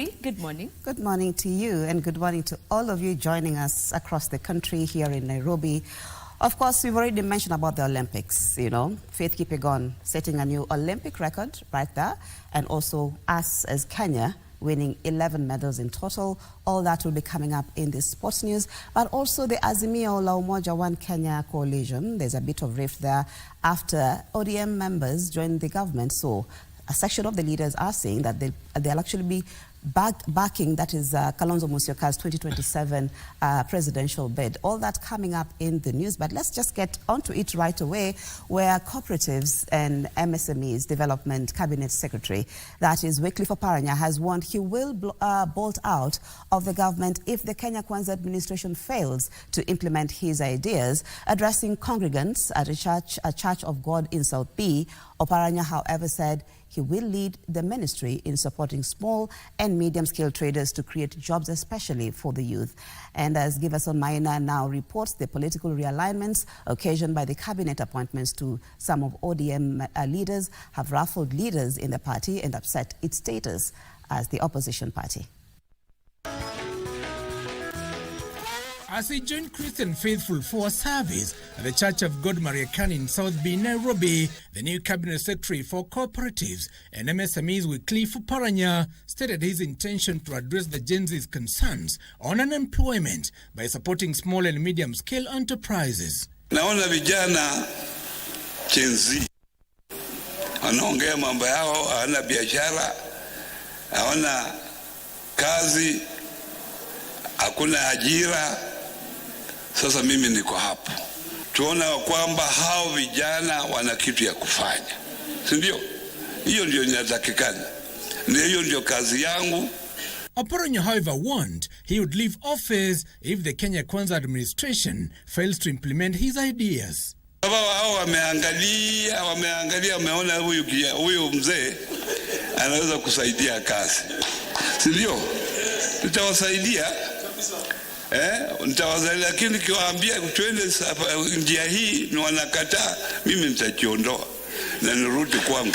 Good morning. Good morning to you, and good morning to all of you joining us across the country here in Nairobi. Of course, we've already mentioned about the Olympics, Faith Kipyegon setting a new Olympic record right there, and also us as Kenya winning 11 medals in total. All that will be coming up in the sports news, but also the Azimio La Umoja One Kenya coalition. There's a bit of rift there after ODM members joined the government. So a section of the leaders are saying that they'll actually be backing, that is Kalonzo Musyoka's 2027 presidential bid. All that coming up in the news, but let's just get onto it right away, where cooperatives and MSMEs Development Cabinet Secretary, that is Wycliffe Oparanya, has warned he will bolt out of the government if the Kenya Kwanza administration fails to implement his ideas. Addressing congregants at a Church of God in South B, Oparanya, however, said he will lead the ministry in supporting small and medium-scale traders to create jobs, especially for the youth. And as Giverson Maina now reports, the political realignments occasioned by the cabinet appointments to some of ODM leaders have ruffled leaders in the party and upset its status as the opposition party. As he joined Christian faithful for a service at the Church of God Mariakani in South B, Nairobi, the new Cabinet Secretary for Cooperatives and MSMEs Wycliffe Oparanya stated his intention to address the Gen Z's concerns on unemployment by supporting small and medium-scale enterprises. Naona vijana Gen Z wanaongea mambo yao, hawana biashara, hawana kazi, hakuna ajira. Sasa mimi niko hapo. Tuona kwamba hao vijana wana kitu ya kufanya. Si ndio? Hiyo ndio inatakikana. Hiyo ndio kazi yangu. Oparanya, however, warned he would leave office if the Kenya Kwanza administration fails to implement his ideas. Baba hao wameangalia, wameona huyu mzee anaweza kusaidia kazi. Si ndio? Tutawasaidia. Nitawasaidia, lakini nikiwaambia twende njia hii ni wanakataa, mimi nitajiondoa na nirudi kwangu.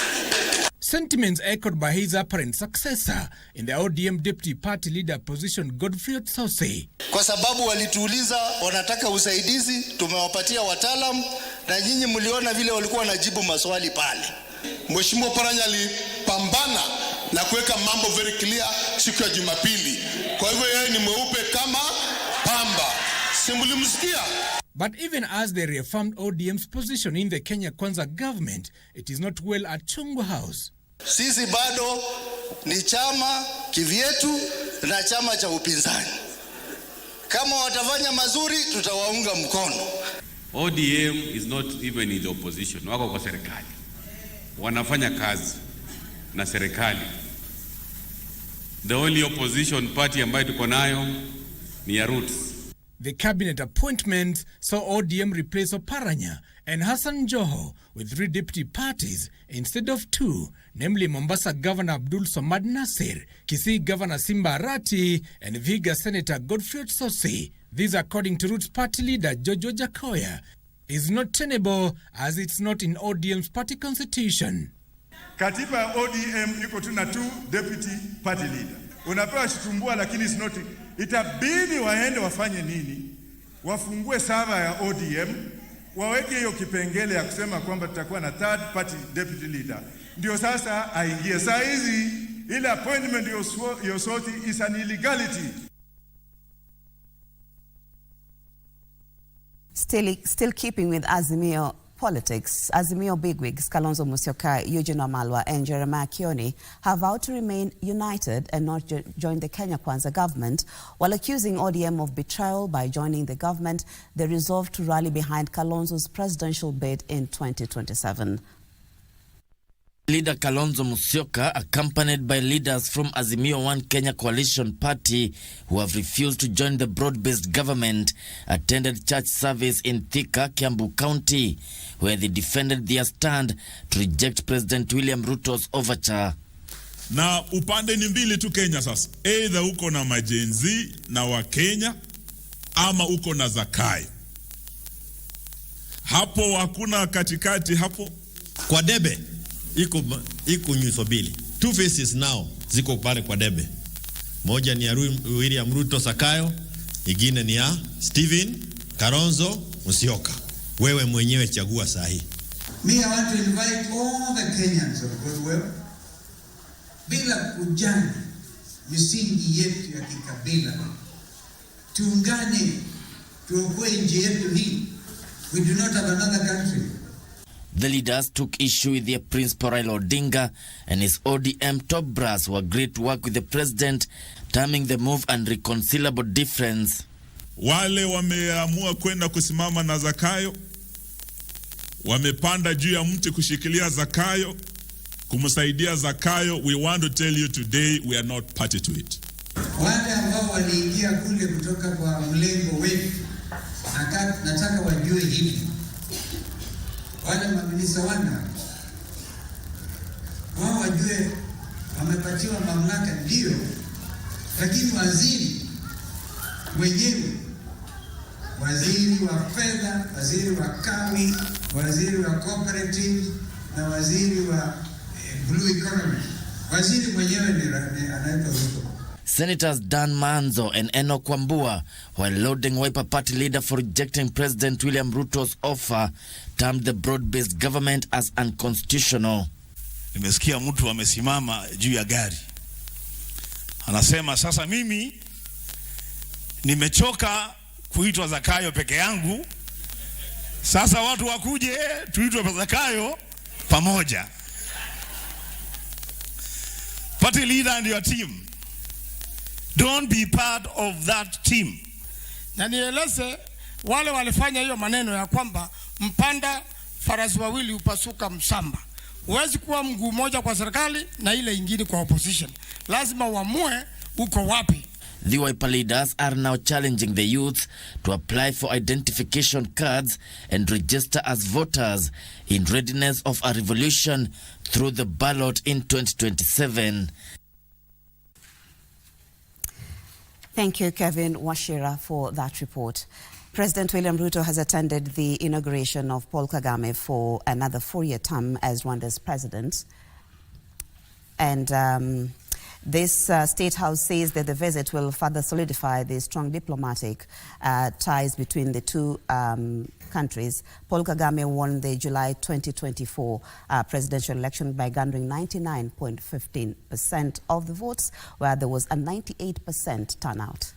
Sentiments echoed by his apparent successor in the ODM deputy party leader position, Godfrey Otsose. Kwa sababu walituuliza wanataka usaidizi, tumewapatia wataalamu, na nyinyi mliona vile walikuwa wanajibu maswali pale. Mheshimiwa Oparanya alipambana na kuweka mambo very clear siku ya Jumapili. Kwa hivyo yeye ni mweupe kama pamba. Simbulimsikia. But even as they reaffirmed ODM's position in the Kenya Kwanza government, it is not well at Chungwa House. Sisi bado ni chama kivyetu na chama cha upinzani. Kama watafanya mazuri, tutawaunga mkono. ODM is not even in the opposition. Wako kwa serikali. Wanafanya kazi na serikali. The only opposition party ambayo tuko nayo ni ya Roots. The cabinet appointments saw ODM replace Oparanya and Hassan Joho with 3 deputy parties instead of 2, namely Mombasa Governor Abdul Somad Nasir, Kisii Governor Simba Arati, and Vihiga Senator Godfrey Otsose. This, according to Roots party leader Jojo Jakoya, is not tenable as it's not in ODM's party constitution. Katiba ya ODM iko tu na 2 deputy party leader. Unapewa shitumbua, lakini is not. Itabidi waende wafanye nini? Wafungue server ya ODM, waweke hiyo kipengele ya kusema kwamba tutakuwa na 3rd party deputy leader. Ndio sasa aingie. Saa hizi ile appointment yosoti is an illegality. Still keeping with Azimio politics, Azimio bigwigs Kalonzo Musyoka, Eugene Wamalwa and Jeremiah Kioni have vowed to remain united and not join the Kenya Kwanza government. While accusing ODM of betrayal by joining the government, they resolved to rally behind Kalonzo's presidential bid in 2027. Leader Kalonzo Musyoka, accompanied by leaders from Azimio One Kenya Coalition Party who have refused to join the broad-based government, attended church service in Thika, Kiambu County, where they defended their stand to reject President William Ruto's overture. Na upande ni mbili tu Kenya sasa. Either uko na majenzi na wa Kenya ama uko na Zakai. Hapo hakuna katikati hapo. Kwa debe iko nyuso mbili. Two faces now ziko pale kwa debe. Moja ni ya William Ruto Sakayo, ingine ni ya Stephen Kalonzo Musyoka. Wewe mwenyewe chagua sahi. Me, I want to invite all the Kenyans of goodwill, bila kujali misingi yetu ya kikabila, tuungane, tuokoe nchi yetu hii. We do not have another country. The leaders took issue with their Principal Raila Odinga and his ODM top brass who agreed to work with the president, terming the move unreconcilable difference. Wale wameamua kwenda kusimama na Zakayo, wamepanda juu ya mti kushikilia Zakayo, kumsaidia Zakayo. We want to tell you today, we are not party to it. Wale ambao waliingia kule kutoka kwa mlengo wetu, nataka wajue hivi. Wale maminisa wao wajue wamepatiwa mamlaka ndio, lakini waziri mwenyewe, waziri wa fedha, waziri wa kawi, waziri wa cooperative na waziri wa blue economy, waziri mwenyewe ni anaitwa Ruto. Senators Dan Manzo and Enoch Wambua, while lauding Wiper Party leader for rejecting President William Ruto's offer, termed the broad-based government as unconstitutional. Nimesikia mtu amesimama juu ya gari, anasema sasa mimi nimechoka kuitwa Zakayo peke yangu, sasa watu wakuje tuitwe Zakayo pamoja. Party leader and your team, don't be part of that team. Na nieleze wale walifanya hiyo maneno ya kwamba mpanda farasi wawili upasuka msamba. Huwezi kuwa mguu moja kwa serikali na ile ingine kwa opposition. Lazima uamue uko wapi. The Wiper leaders are now challenging the youth to apply for identification cards and register as voters in readiness of a revolution through the ballot in 2027. Thank you, Kevin Washira, for that report. President William Ruto has attended the inauguration of Paul Kagame for another 4-year term as Rwanda's president. And this State House says that the visit will further solidify the strong diplomatic ties between the two countries. Paul Kagame won the July 2024 presidential election by garnering 99.15% of the votes, where there was a 98% turnout.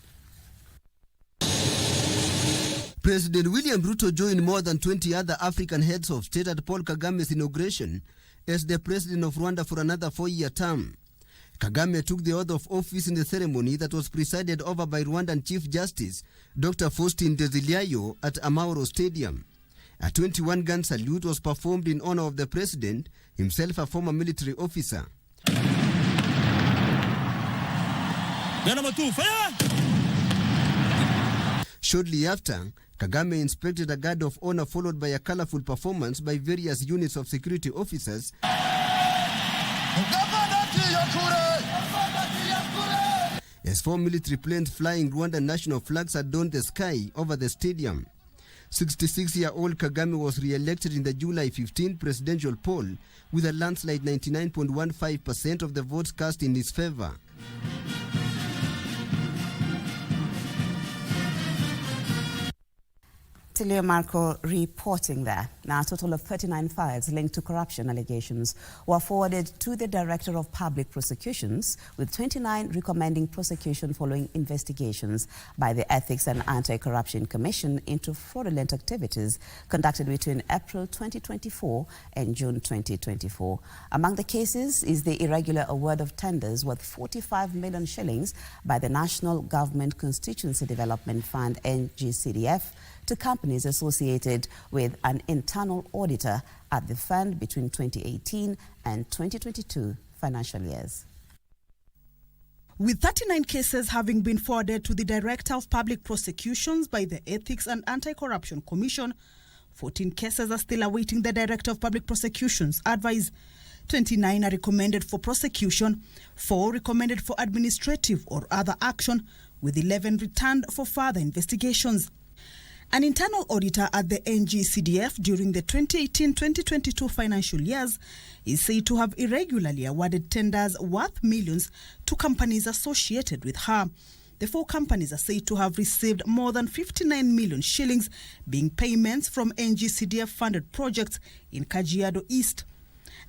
President William Ruto joined more than 20 other African heads of state at Paul Kagame's inauguration as the president of Rwanda for another 4-year term. Kagame took the oath of office in the ceremony that was presided over by Rwandan Chief Justice Dr. Faustin Deziliayo at Amauro Stadium. A 21-gun salute was performed in honor of the president, himself a former military officer. Shortly after, Kagame inspected a guard of honor followed by a colorful performance by various units of security officers as 4 military planes flying Rwandan national flags adorned the sky over the stadium. 66-year-old Kagame was re-elected in the July 15 presidential poll with a landslide 99.15% of the votes cast in his favor. Tilio Marco reporting there. Now, a total of 39 files linked to corruption allegations were forwarded to the Director of Public Prosecutions, with 29 recommending prosecution following investigations by the Ethics and Anti-Corruption Commission into fraudulent activities conducted between April 2024 and June 2024. Among the cases is the irregular award of tenders worth 45 million shillings by the National Government Constituency Development Fund, NGCDF, to companies associated with an internal auditor at the fund between 2018 and 2022 financial years. With 39 cases having been forwarded to the Director of Public Prosecutions by the Ethics and Anti-Corruption Commission, 14 cases are still awaiting the Director of Public Prosecutions' advice. 29 are recommended for prosecution, 4 recommended for administrative or other action, with 11 returned for further investigations. An internal auditor at the NGCDF during the 2018-2022 financial years is said to have irregularly awarded tenders worth millions to companies associated with her. The 4 companies are said to have received more than 59 million shillings, being payments from NGCDF-funded projects in Kajiado East.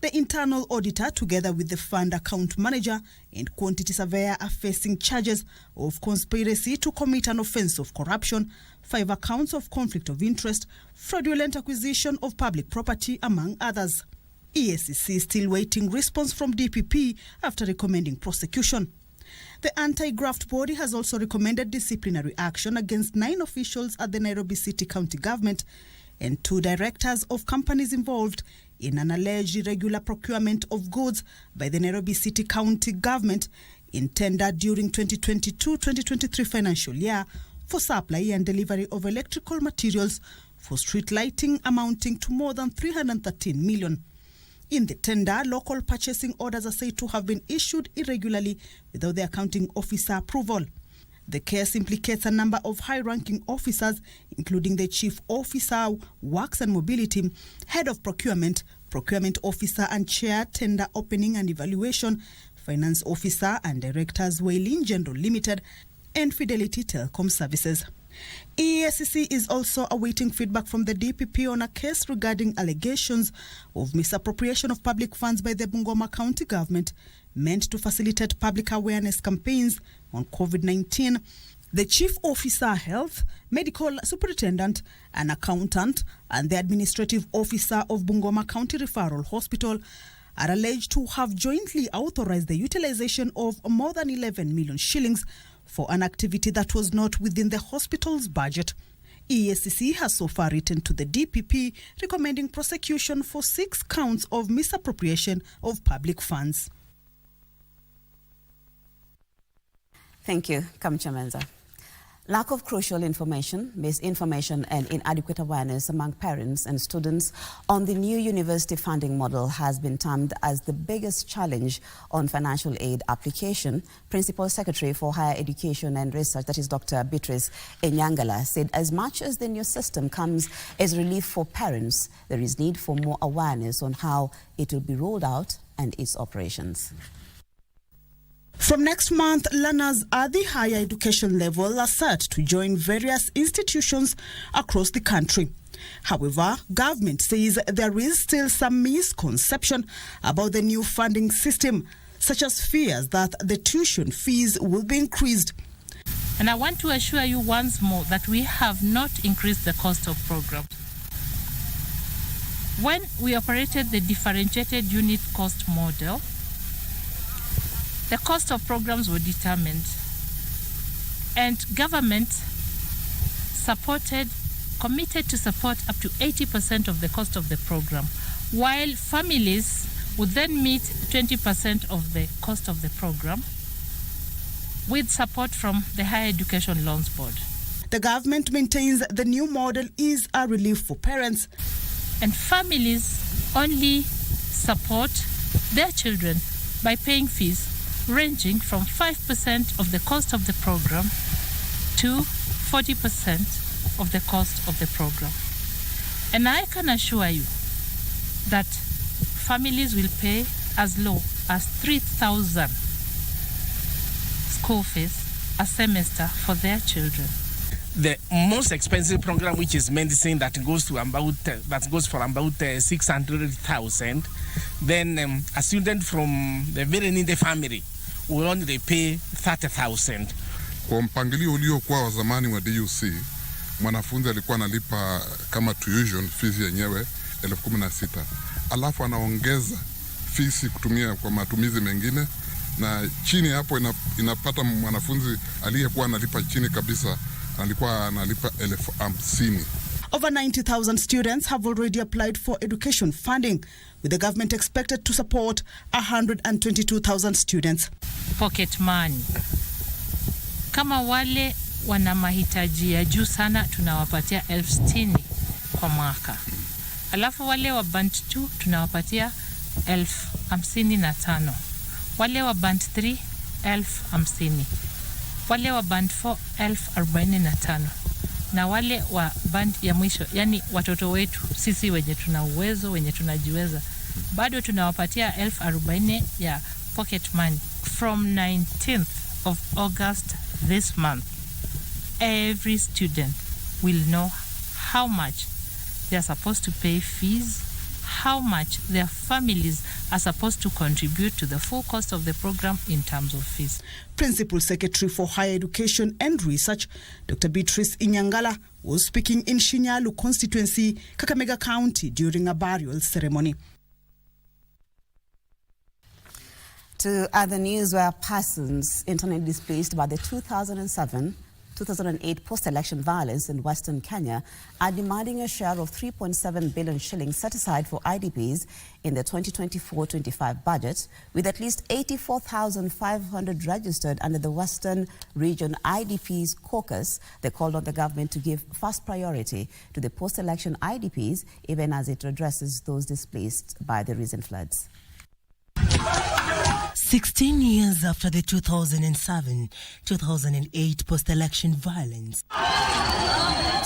The internal auditor, together with the fund account manager and quantity surveyor, are facing charges of conspiracy to commit an offence of corruption, 5 accounts of conflict of interest, fraudulent acquisition of public property, among others. EACC is still waiting response from DPP after recommending prosecution. The anti-graft body has also recommended disciplinary action against 9 officials at the Nairobi City County Government and 2 directors of companies involved in an alleged irregular procurement of goods by the Nairobi City County Government in tender during 2022-2023 financial year for supply and delivery of electrical materials for street lighting amounting to more than 313 million. In the tender, local purchasing orders are said to have been issued irregularly without the accounting officer approval. The case implicates a number of high-ranking officers, including the Chief Officer, Works and Mobility, Head of Procurement, Procurement Officer and Chair, Tender Opening and Evaluation, Finance Officer and Directors, Waylin General Limited, and Fidelity Telecom Services. EACC is also awaiting feedback from the DPP on a case regarding allegations of misappropriation of public funds by the Bungoma County Government meant to facilitate public awareness campaigns on COVID-19. The Chief Officer Health, Medical Superintendent, an accountant, and the Administrative Officer of Bungoma County Referral Hospital are alleged to have jointly authorized the utilization of more than 11 million shillings for an activity that was not within the hospital's budget. EACC has so far written to the DPP recommending prosecution for 6 counts of misappropriation of public funds. Thank you, Kamcha Menza. Lack of crucial information, misinformation and inadequate awareness among parents and students on the new university funding model has been termed as the biggest challenge on financial aid application. Principal Secretary for Higher Education and Research, that is Dr. Beatrice Enyangala, said as much as the new system comes as relief for parents, there is need for more awareness on how it will be rolled out and its operations. From next month, learners at the higher education level are set to join various institutions across the country. However, government says there is still some misconception about the new funding system, such as fears that the tuition fees will be increased. And I want to assure you once more that we have not increased the cost of programs. When we operated the differentiated unit cost model, the cost of programs were determined, and government committed to support up to 80% of the cost of the program, while families would then meet 20% of the cost of the program with support from the Higher Education Loans Board. The government maintains the new model is a relief for parents, and families only support their children by paying fees ranging from 5% of the cost of the program to 40% of the cost of the program. And I can assure you that families will pay as low as 3,000 school fees a semester for their children. The most expensive program, which is medicine, that goes for about 600,000. Then a student from the very needy family will only pay 30,000. Kwa mpangilio uliokuwa wa zamani wa DUC, mwanafunzi alikuwa analipa kama tuition fees yenyewe 16,000. Alafu anaongeza fees kutumia kwa matumizi mengine, na chini hapo inapata mwanafunzi aliyekuwa analipa chini kabisa alikuwa analipa 50,000. Over 90,000 students have already applied for education funding, with the government expected to support 122,000 students. Pocket money. Kama wale wana mahitaji ya juu sana, tunawapatia 60,000 kwa mwaka. Alafu wale wa band 2 tunawapatia 55,000. Wale wa band 3 50,000. Wale wa band 4 45,000. na wale wa band ya mwisho, yani watoto wetu sisi wenye tuna uwezo, wenye tunajiweza, bado tunawapatia 40,000 ya pocket money. From 19th of August this month, every student will know how much they are supposed to pay fees, how much their families are supposed to contribute to the full cost of the program in terms of fees. Principal Secretary for Higher Education and Research, Dr. Beatrice Inyangala, was speaking in Shinyalu constituency, Kakamega County, during a burial ceremony. To other news, where persons internally displaced by the 2007-2008 post-election violence in Western Kenya are demanding a share of 3.7 billion shillings set aside for IDPs in the 2024-25 budget, with at least 84,500 registered under the Western Region IDPs Caucus. They called on the government to give first priority to the post-election IDPs, even as it addresses those displaced by the recent floods. 16 years after the 2007-2008 post-election violence,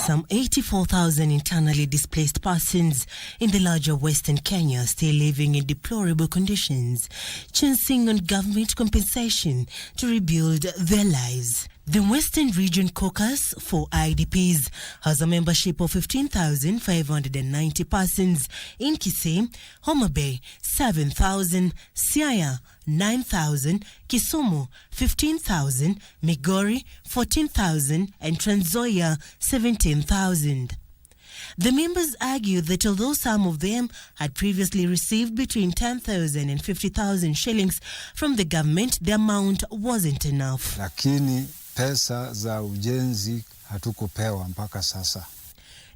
some 84,000 internally displaced persons in the larger Western Kenya are still living in deplorable conditions, chancing on government compensation to rebuild their lives. The Western Region Caucus for IDPs has a membership of 15,590 persons in Kisii, Homa Bay 7,000, Siaya 9,000, Kisumu 15,000, Migori 14,000 and Trans Nzoia 17,000. The members argue that although some of them had previously received between 10,000 and 50,000 shillings from the government, the amount wasn't enough. Lakini pesa za ujenzi hatukupewa mpaka sasa.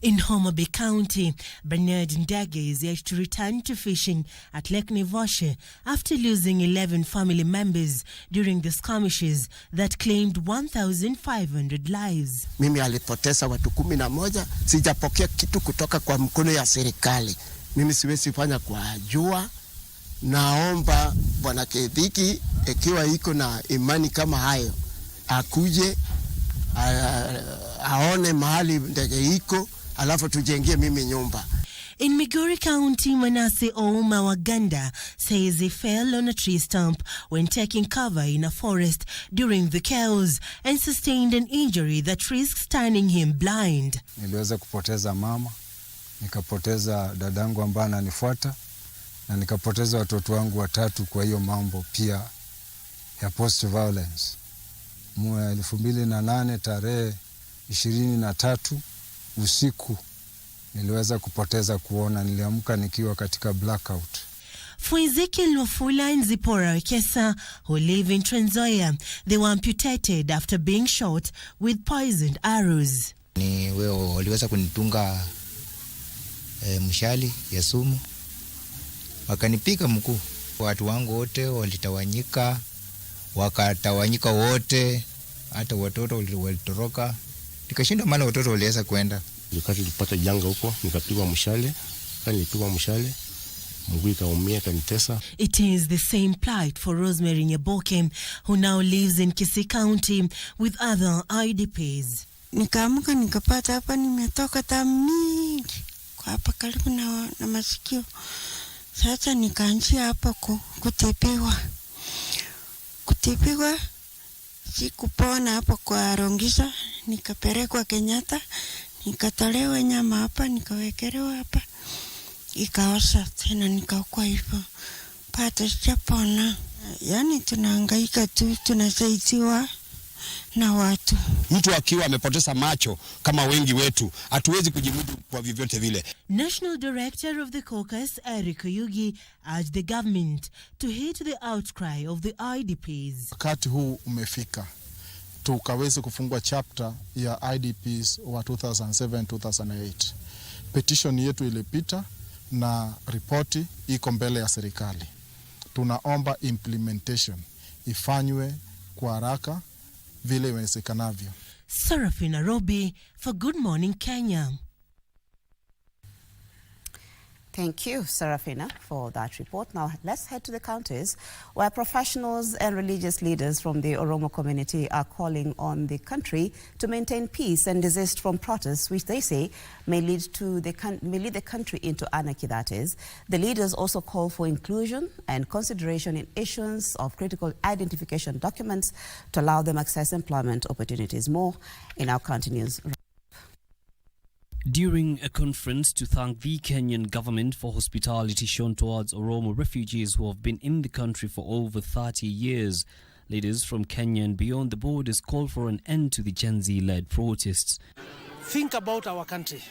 In Homa Bay County, Bernard Ndage is yet to return to fishing at Lake Naivasha after losing 11 family members during the skirmishes that claimed 1,500 lives. Mimi alipoteza watu 11, sijapokea kitu kutoka kwa mkono ya serikali. Mimi siwezi fanya kwa jua. Naomba Bwana Kidhiki, ikiwa iko na imani kama hayo, akuje aone mahali ndege iko, alafu tujengie mimi nyumba. In Migori County, Manasseh Ouma Waganda says he fell on a tree stump when taking cover in a forest during the chaos and sustained an injury that risks turning him blind. Niliweza kupoteza mama, nikapoteza dadangu ambaye ananifuata, na nikapoteza watoto wangu watatu kwa hiyo mambo pia ya post violence. Mwaka 2008 tarehe 23 usiku niliweza kupoteza kuona. Niliamka nikiwa katika blackout. For Ezekiel Wafula and Zipporah Wekesa, who live in Trans Nzoia, they were amputated after being shot with poisoned arrows. Ni wao waliweza kunitunga mshali ya sumu, wakanipiga mguu. Watu wangu wote walitawanyika, wakatawanyika wote, hata watoto walitoroka. Nikashinda maana watoto waliweza kwenda. Wakati nilipata janga huko, nikapigwa mshale, nilipigwa mshale, mguu ikaumia, kanitesa. It is the same plight for Rosemary Nyaboke, who now lives in Kisii County with other IDPs. Nikaamka nikapata hapa nimetoka damu mingi kwa hapa karibu na masikio. Sasa nikaanzia hapa kutibiwa, sikupona hapa kwa Rongisha, nikapelekwa Kenyatta, nikatolewa nyama hapa, nikawekelewa hapa, ikaosa tena, nikakuwa hivyo. Pata sijapona. Yani tunahangaika tu, tunasaidiwa na watu. Mtu akiwa amepoteza macho kama wengi wetu, hatuwezi kujimudu kwa vyovyote vile. National Director of the Caucus, Eric Oyugi, urged the government to hit the outcry of the IDPs. Wakati huu umefika tukaweze kufungua chapter ya IDPs wa 2007-2008. Petition yetu ilipita na ripoti iko mbele ya serikali. Tunaomba implementation ifanywe kwa haraka vile iwezekanavyo. Serafina Robi for Good Morning Kenya. Thank you, Serafina, for that report. Now, let's head to the counties where professionals and religious leaders from the Oromo community are calling on the country to maintain peace and desist from protests, which they say may lead the country into anarchy, that is. The leaders also call for inclusion and consideration in issuance of critical identification documents to allow them access employment opportunities. More in our county news. During a conference to thank the Kenyan government for hospitality shown towards Oromo refugees who have been in the country for over 30 years, leaders from Kenya and beyond the borders called for an end to the Gen Z-led protests. Think about our country.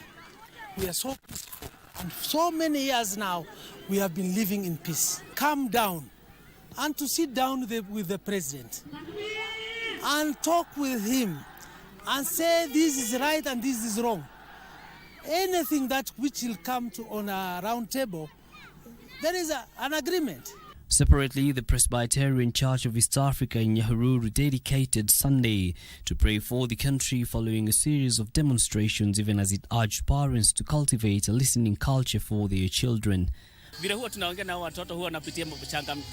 We are so peaceful, and so many years now we have been living in peace. Calm down and to sit down with the president and talk with him and say this is right and this is wrong. Anything that which will come to on a round table, there is an agreement. Separately, the Presbyterian Church of East Africa in Nyahururu dedicated Sunday to pray for the country following a series of demonstrations, even as it urged parents to cultivate a listening culture for their children. Vile huwa tunaongea na watoto huwa wanapitia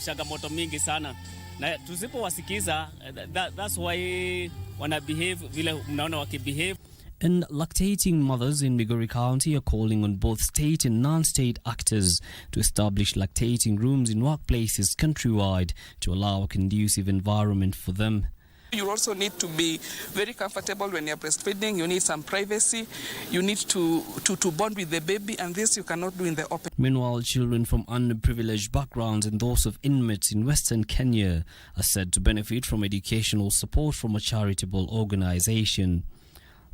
changamoto mingi sana, na tusipowasikiza, that's why wana behave vile mnaona wakibehave. And lactating mothers in Migori County are calling on both state and non-state actors to establish lactating rooms in workplaces countrywide to allow a conducive environment for them. You also need to be very comfortable when you're breastfeeding. You need some privacy. You need to bond with the baby, and this you cannot do in the open. Meanwhile, children from underprivileged backgrounds and those of inmates in Western Kenya are said to benefit from educational support from a charitable organization.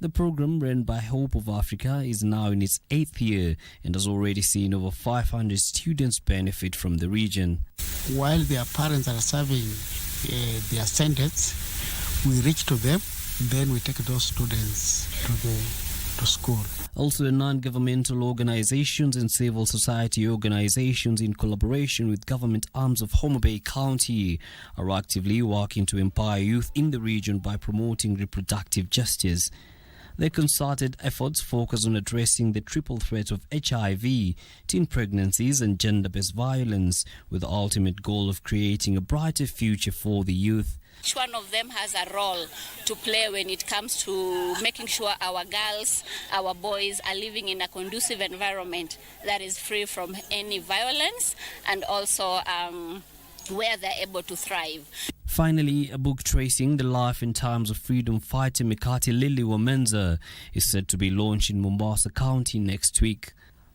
The program, run by Hope of Africa, is now in its 8th year and has already seen over 500 students benefit from the region. While their parents are serving their sentence, we reach to them, then we take those students to school. Also, non-governmental organizations and civil society organizations in collaboration with government arms of Homa Bay County are actively working to empower youth in the region by promoting reproductive justice. Their concerted efforts focus on addressing the triple threat of HIV, teen pregnancies and gender-based violence, with the ultimate goal of creating a brighter future for the youth. Each one of them has a role to play when it comes to making sure our girls, our boys are living in a conducive environment that is free from any violence, and also where they're able to thrive. Finally, a book tracing the life and times of freedom fighter Mikati Lili Wamenza is set to be launched in Mombasa County next week.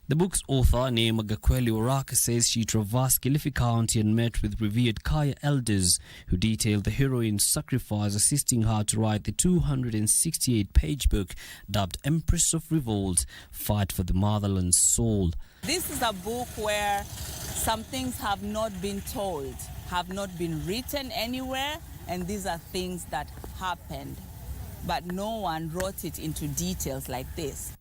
The book's author, Neema Gakweli Oraka, says she traversed Kilifi County and met with revered Kaya elders who detailed the heroine's sacrifice, assisting her to write the 268-page book dubbed Empress of Revolt, Fight for the Motherland's Soul. This is a book where some things have not been told, have not been written anywhere, and these are things that happened, but no one wrote it into details like this.